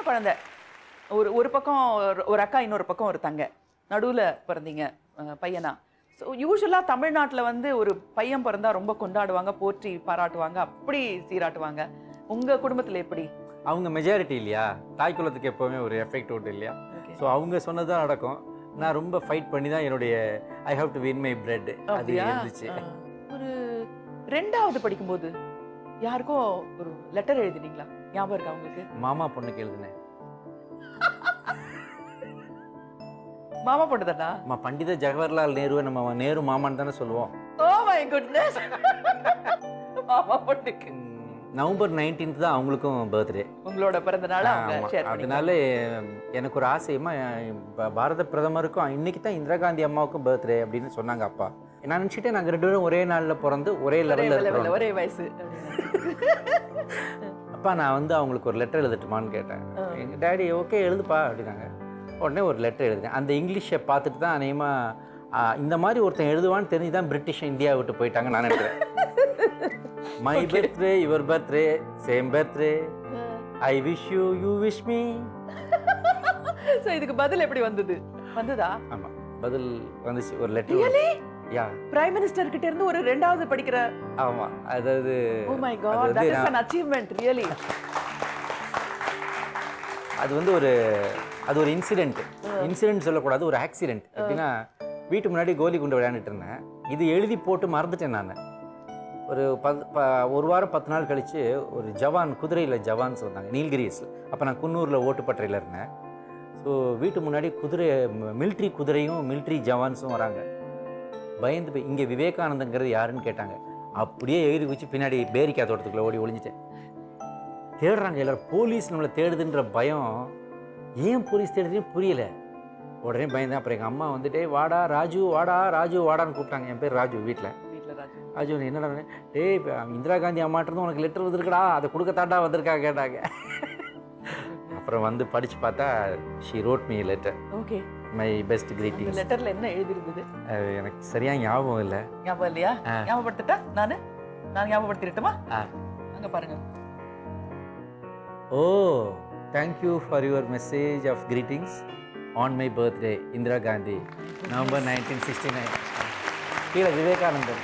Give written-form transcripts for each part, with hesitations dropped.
குழந்தை. ஒரு ஒரு பக்கம் ஒரு அக்கா, இன்னொரு பக்கம் ஒரு தங்க. நடுவுல பிறந்தீங்க பையனா. ஸோ யூசுவலா தமிழ்நாட்டுல வந்து ஒரு பையன் பிறந்தா ரொம்ப கொண்டாடுவாங்க, போற்றி பாராட்டுவாங்க, அப்படி சீராட்டுவாங்க. உங்க குடும்பத்துல எப்படி? அவங்க மெஜாரிட்டி இல்லையா, தாய் குலத்துக்கு எப்போவுமே ஒரு எஃபெக்ட் உண்டு இல்லையா. ஸோ அவங்க சொன்னதான் நடக்கும். நான் ரொம்ப ஃபைட் பண்ணி தான் என்னுடைய I have to win my bread அது இருந்துச்சு. ஒரு 2வது படிக்கும்போது யாருக்கோ ஒரு லெட்டர் எழுதினீங்களா? ஞாபகம் இருக்கா உங்களுக்கு? மாமா பொண்ணுக்கு எழுதினேன். மாமா பொண்ணு தானா? பண்டித ஜவஹர்லால் நேரு நம்ம நேரு மாமான்னு தானே சொல்லுவோம். Oh my goodness. மாமா பொண்ணுக்கு நவம்பர் 19 தான் அவங்களுக்கும் பர்த்டே. உங்களோட பிறந்த நாள் அவங்க ஷேர் பண்ணி. அதனால எனக்கு ஒரு ஆசையமா பாரத பிரதமருக்கும் இன்னைக்கு தான் இந்திரா காந்தி அம்மாவுக்கும் பர்த்டே அப்படின்னு சொன்னாங்க அப்பா. நான் நினச்சிட்டேன் நாங்கள் 2 பேரும் ஒரே நாளில் பிறந்து ஒரே லெவலில் ஒரே வயசு. அப்பா நான் வந்து அவங்களுக்கு ஒரு லெட்டர் எழுதட்டுமான்னு கேட்டேன். எங்கள் டேடி ஓகே எழுதுப்பா அப்படின்னாங்க. உடனே ஒரு லெட்டர் எழுதினேன். அந்த இங்கிலீஷை பார்த்துட்டு தான் அநேகமாக இந்த மாதிரி ஒருத்தன் எழுதுவான்னு தெரிஞ்சு தான் பிரிட்டிஷ் இந்தியா விட்டு போயிட்டாங்க நான் நினைக்கிறேன். My birthday your birthday same birthday I wish you you wish me. So இதுக்கு பதில் எப்படி வந்தது? வந்ததா? ஆமா பதில் வந்துச்சு. ஒரு லெட்டர். யா பிரைம் மினிஸ்டர் கிட்ட இருந்து ஒரு 2வது படிக்கிற. ஆமா அதாவது oh my God that is an achievement really. அது வந்து ஒரு இன்சிடென்ட் சொல்லக்கூடாது, ஒரு ஆக்சிடென்ட். எப்படின்னா வீட்டு முன்னாடி கோலி குண்டு விளையாண்டுட்டு இருந்தேன். இது எழுதி போட்டு மறந்துட்டேன் நான். ஒரு வாரம் 10 நாள் கழித்து ஒரு ஜவான், குதிரையில் ஜவான்ஸ் வந்தாங்க நீல்கிரிஸ். அப்போ நான் குன்னூரில் ஓட்டுப்பட்டறையில் இருந்தேன். ஸோ வீட்டு முன்னாடி மிலிட்ரி குதிரையும் மிலிட்ரி ஜவான்ஸும் வராங்க. பயந்து போய் இங்கே விவேகானந்தங்கிறது யாருன்னு கேட்டாங்க. அப்படியே எகிரி குச்சி பின்னாடி பேரிக்கா தோட்டத்துக்குள்ளே ஓடி ஒளிஞ்சிட்டேன். தேடுறாங்க எல்லோரும். போலீஸ் நம்மளை தேடுதுன்ற பயம். ஏன் போலீஸ் தேடுதுன்னு புரியல. உடனே பயந்தேன். அப்புறம் எங்கள் அம்மா வந்துட்டே வாடா ராஜு வாடா ராஜு வாடான்னு கூப்பிட்டாங்க. என் பேர் ராஜு. வீட்டில் ராஜு என்னடா டேய் இந்திரா காந்தி அம்மாட்டிருந்து உனக்கு லெட்டர் வந்திருக்கடா, அதை கொடுக்கத்தாண்டா வந்திருக்கா கேட்டாங்க. அப்புறம் வந்து படித்து பார்த்தா she road me letter. Okay my best greetings. லெட்டர்ல என்ன எழுதிருந்தது எனக்கு சரியா ஞாபகம் இல்லை. ஞாபகம் இல்லையா? ஞாபகப்படுத்திட்டா நான் ஞாபகப்படுத்திட்டமா? அங்க பாருங்க. Oh thank you for your message of greetings on my birthday Indira Gandhi November 1969. கீழே விவேகானந்தர்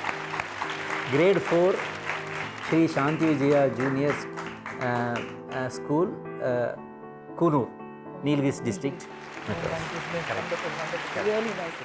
grade 4 Sri Shanti Vijaya Junior School, Kunur, Nilgiris district. Really nice.